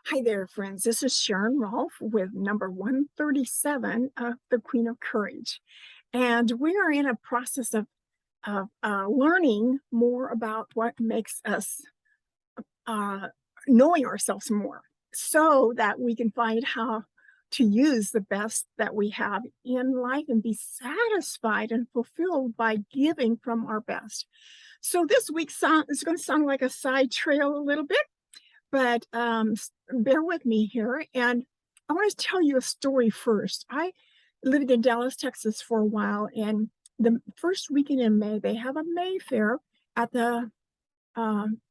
Hi there, friends. This is Sharon Rolfe with number 137 of the Queen of Courage. And we are in a process of learning more about what makes us uh, knowing ourselves more so that we can find how to use the best that we have in life and be satisfied and fulfilled by giving from our best. So this week's song is going to sound like a side trail a little bit, but bear with me here. And I want to tell you a story first. I lived in Dallas, Texas for a while, and the first weekend in May, they have a May Fair at the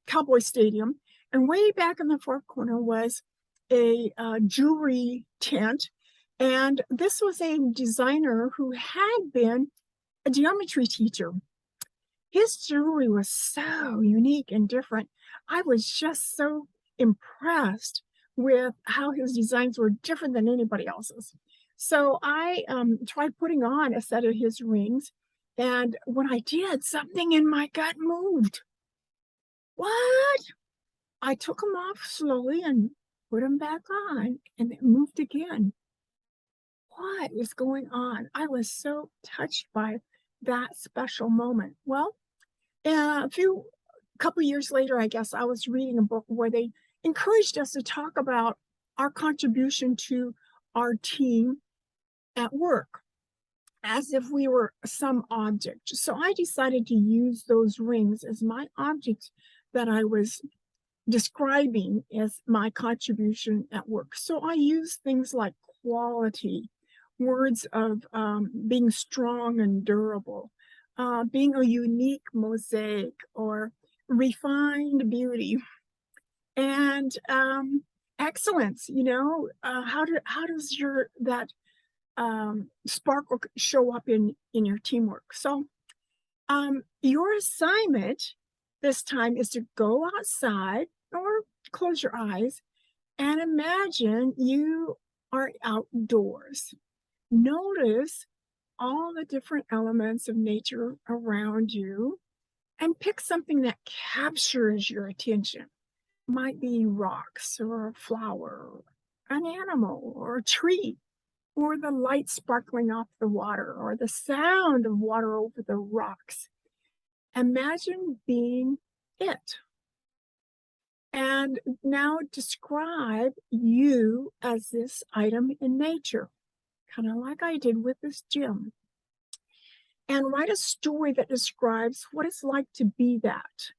Cowboy Stadium. And way back in the far corner was a jewelry tent. And this was a designer who had been a geometry teacher. His jewelry was so unique and different. I was just so impressed with how his designs were different than anybody else's. So I tried putting on a set of his rings, and when I did, something in my gut moved. What? I took them off slowly and put them back on, and it moved again. What is going on? I was so touched by that special moment. Well, a few couple years later, I guess, I was reading a book where they encouraged us to talk about our contribution to our team at work as if we were some object. So I decided to use those rings as my objects that I was describing as my contribution at work. So I use things like quality, words of being strong and durable, being a unique mosaic or refined beauty, and excellence. How does your that sparkle show up in your teamwork? So your assignment this time is to go outside or close your eyes and imagine you are outdoors. Notice all the different elements of nature around you and pick something that captures your attention. Might be rocks or a flower, an animal or a tree, or the light sparkling off the water, or the sound of water over the rocks. Imagine being it. And now describe you as this item in nature, kind of like I did with this gem. And write a story that describes what it's like to be that.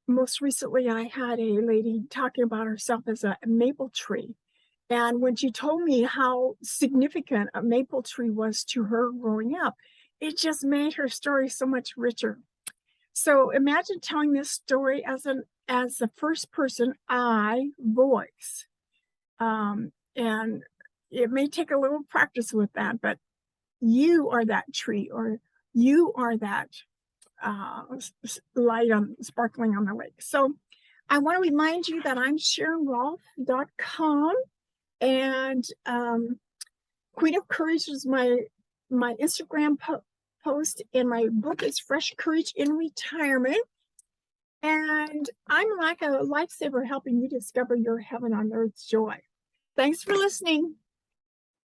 Most recently, I had a lady talking about herself as a maple tree. And when she told me how significant a maple tree was to her growing up, it just made her story so much richer. So imagine telling this story as the first person I voice. And it may take a little practice with that, but you are that tree, or you are that light sparkling on the lake. So I want to remind you that I'm SharonRolfe.com, and Queen of Courage is my Instagram post, and my book is Fresh Courage in Retirement. And I'm like a lifesaver helping you discover your heaven on earth joy. Thanks for listening.